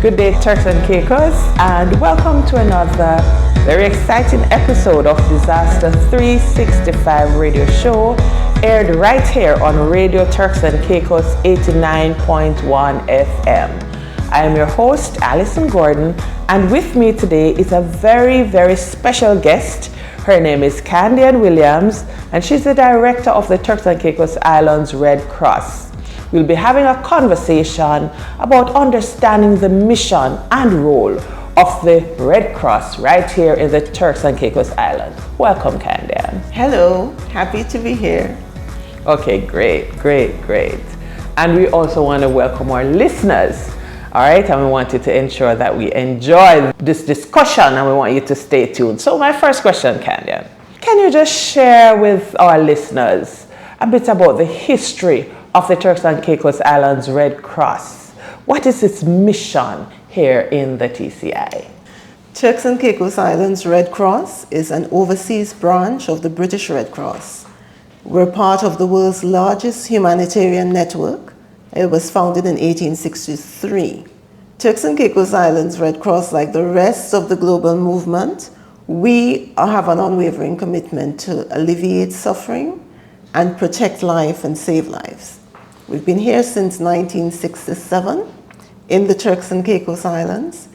Good day, Turks and Caicos, and welcome to another very exciting episode of Disaster 365 radio show, aired right here on Radio Turks and Caicos 89.1 FM. I am your host, Alison Gordon, and with me today is a very, very special guest. Her name is Candian Williams, and she's the director of the Turks and Caicos Islands Red Cross. We'll be having a conversation about understanding the mission and role of the Red Cross right here in the Turks and Caicos Islands. Welcome, Candian. Hello, happy to be here. Okay, great. And we also want to welcome our listeners. All right, and we want you to ensure that we enjoy this discussion, and we want you to stay tuned. So my first question, Candian, can you just share with our listeners a bit about the history of the Turks and Caicos Islands Red Cross? What is its mission here in the TCI? Turks and Caicos Islands Red Cross is an overseas branch of the British Red Cross. We're part of the world's largest humanitarian network. It was founded in 1863. Turks and Caicos Islands Red Cross, like the rest of the global movement, we have an unwavering commitment to alleviate suffering and protect life and save lives. We've been here since 1967 in the Turks and Caicos Islands,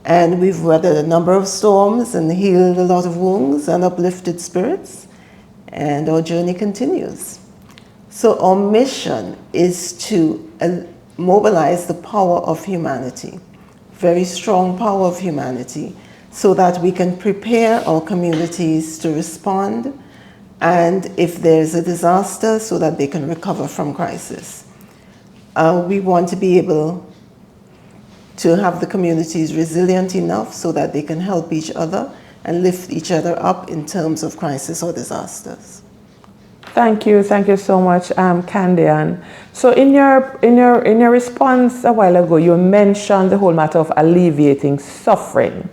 and we've weathered a number of storms and healed a lot of wounds and uplifted spirits, and our journey continues. So our mission is to mobilize the power of humanity, very strong power of humanity, so that we can prepare our communities to respond, and if there's a disaster, so that they can recover from crisis. We want to be able to have the communities resilient enough so that they can help each other and lift each other up in terms of crisis or disasters. Thank you so much, Candian. So in your response a while ago, you mentioned the whole matter of alleviating suffering.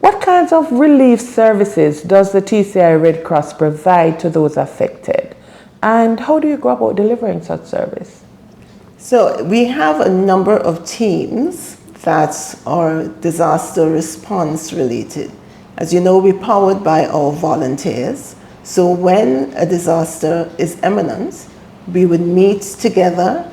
What kinds of relief services does the TCI Red Cross provide to those affected? And how do you go about delivering such service? So we have a number of teams that are disaster response related. As you know, we're powered by our volunteers. So when a disaster is imminent, we would meet together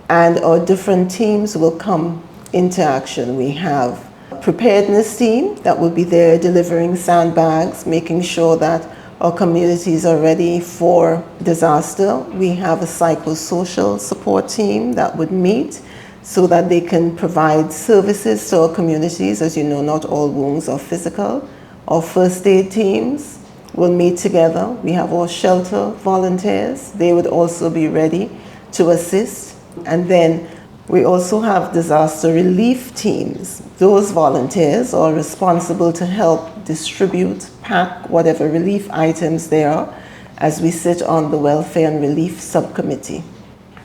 and our different teams will come into action. We have a preparedness team that will be there delivering sandbags, making sure that our communities are ready for disaster. We have a psychosocial support team that would meet so that they can provide services to our communities. As you know, not all wounds are physical. Our first aid teams will meet together. We have our shelter volunteers. They would also be ready to assist. And then we also have disaster relief teams. Those volunteers are responsible to help distribute, pack whatever relief items there are as we sit on the Welfare and Relief Subcommittee.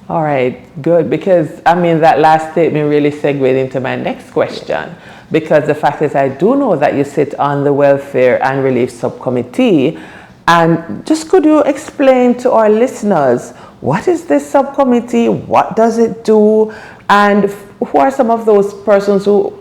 All right, good, because that last statement really segued into my next question, because the fact is I do know that you sit on the Welfare and Relief Subcommittee, and just could you explain to our listeners, what is this subcommittee, what does it do, and who are some of those persons who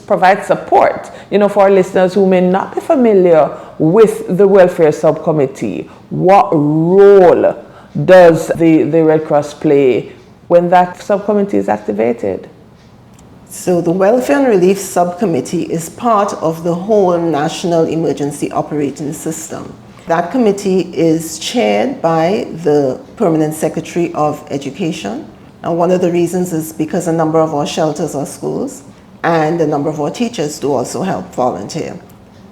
provide support, for our listeners who may not be familiar with the Welfare Subcommittee? What role does the Red Cross play when that subcommittee is activated? So the Welfare and Relief Subcommittee is part of the whole National Emergency Operating System. That committee is chaired by the Permanent Secretary of Education. And one of the reasons is because a number of our shelters are schools, and a number of our teachers do also help volunteer.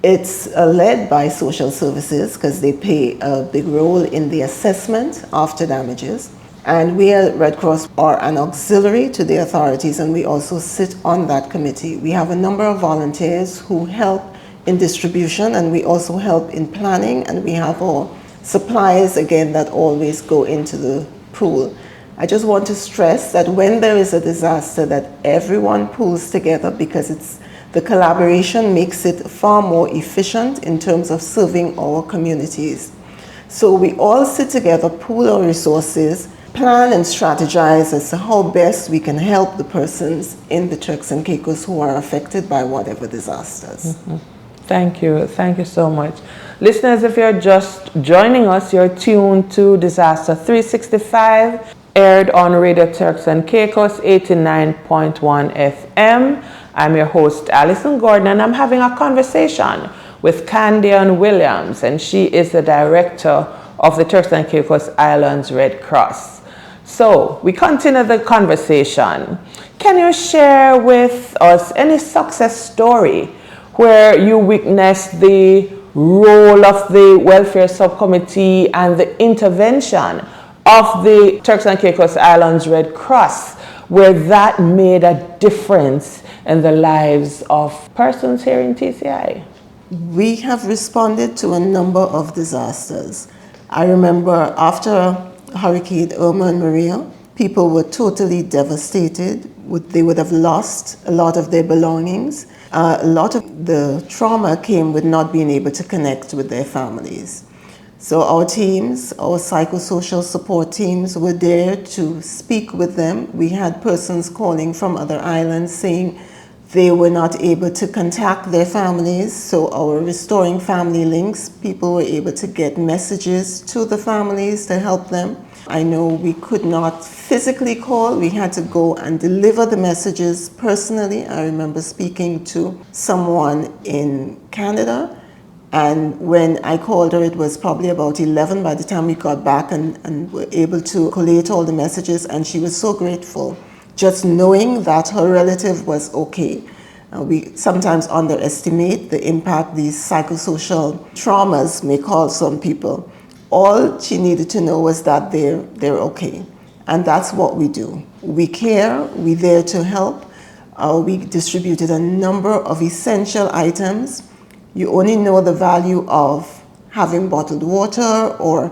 It's led by social services because they play a big role in the assessment after damages. And we at Red Cross are an auxiliary to the authorities, and we also sit on that committee. We have a number of volunteers who help in distribution, and we also help in planning, and we have our supplies, again, that always go into the pool. I just want to stress that when there is a disaster, that everyone pulls together, because the collaboration makes it far more efficient in terms of serving our communities. So we all sit together, pool our resources, plan and strategize as to how best we can help the persons in the Turks and Caicos who are affected by whatever disasters. Thank you. Thank you so much. Listeners, if you're just joining us, you're tuned to Disaster 365, aired on Radio Turks and Caicos 89.1 FM. I'm your host, Alison Gordon, and I'm having a conversation with Candian Williams, and she is the director of the Turks and Caicos Islands Red Cross. So we continue the conversation. Can you share with us any success story where you witnessed the role of the Welfare Subcommittee and the intervention of the Turks and Caicos Islands Red Cross, where that made a difference in the lives of persons here in TCI? We have responded to a number of disasters. I remember after Hurricane Irma and Maria, people were totally devastated. They would have lost a lot of their belongings. A lot of the trauma came with not being able to connect with their families. So our teams, our psychosocial support teams were there to speak with them. We had persons calling from other islands saying they were not able to contact their families. So our Restoring Family Links, people were able to get messages to the families to help them. I know we could not physically call. We had to go and deliver the messages personally. I remember speaking to someone in Canada, and when I called her, it was probably about 11 by the time we got back and were able to collate all the messages, and she was so grateful just knowing that her relative was okay. We sometimes underestimate the impact these psychosocial traumas may cause some people. All she needed to know was that they're okay. And that's what we do. We care, we're there to help. We distributed a number of essential items. You only know the value of having bottled water or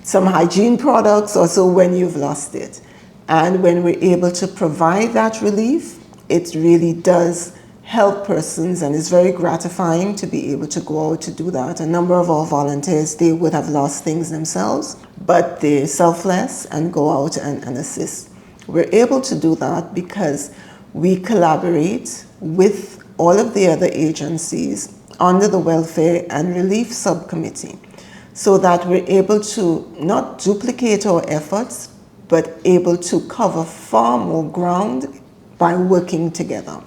some hygiene products or so when you've lost it. And when we're able to provide that relief, it really does help persons, and it's very gratifying to be able to go out to do that. A number of our volunteers, they would have lost things themselves, but they're selfless and go out and assist. We're able to do that because we collaborate with all of the other agencies under the Welfare and Relief Subcommittee so that we're able to not duplicate our efforts, but able to cover far more ground by working together.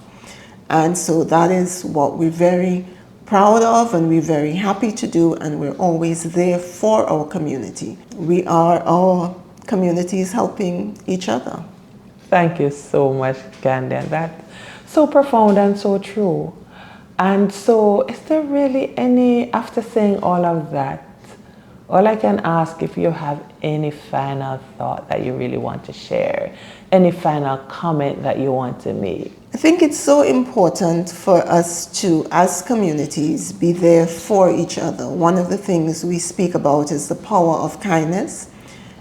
And so that is what we're very proud of and we're very happy to do, and we're always there for our community. We are our communities helping each other. Thank you so much, Candian. That's so profound and so true. And so is there really any, after saying all of that, all I can ask if you have any final thought that you really want to share, any final comment that you want to make? I think it's so important for us to, as communities, be there for each other. One of the things we speak about is the power of kindness.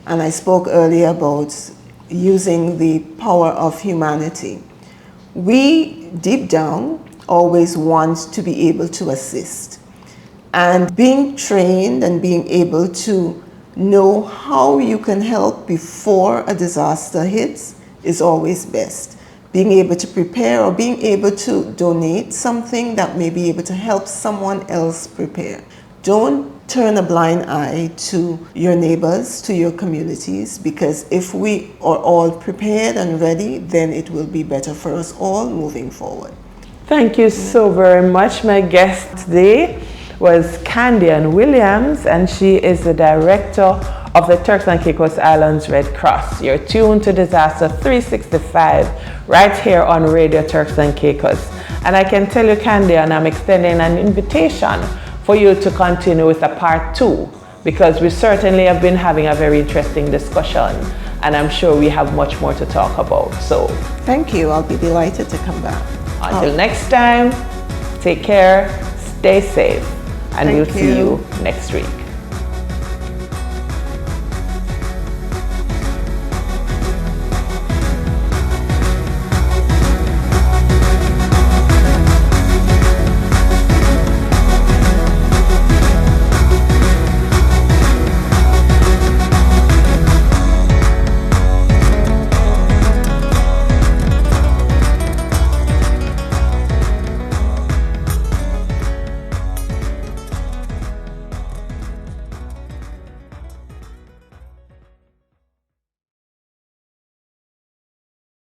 And I spoke earlier about using the power of humanity. We, deep down, always want to be able to assist. And being trained and being able to know how you can help before a disaster hits is always best. Being able to prepare or being able to donate something that may be able to help someone else prepare. Don't turn a blind eye to your neighbors, to your communities, because if we are all prepared and ready, then it will be better for us all moving forward. Thank you so very much. My guest today was Candian Williams, and she is the director of the Turks and Caicos Islands Red Cross. You're tuned to Disaster 365 right here on Radio Turks and Caicos. And I can tell you, Candian, I'm extending an invitation for you to continue with a part 2, because we certainly have been having a very interesting discussion, and I'm sure we have much more to talk about. So thank you. I'll be delighted to come back. Until next time, take care, stay safe, and we'll see you next week.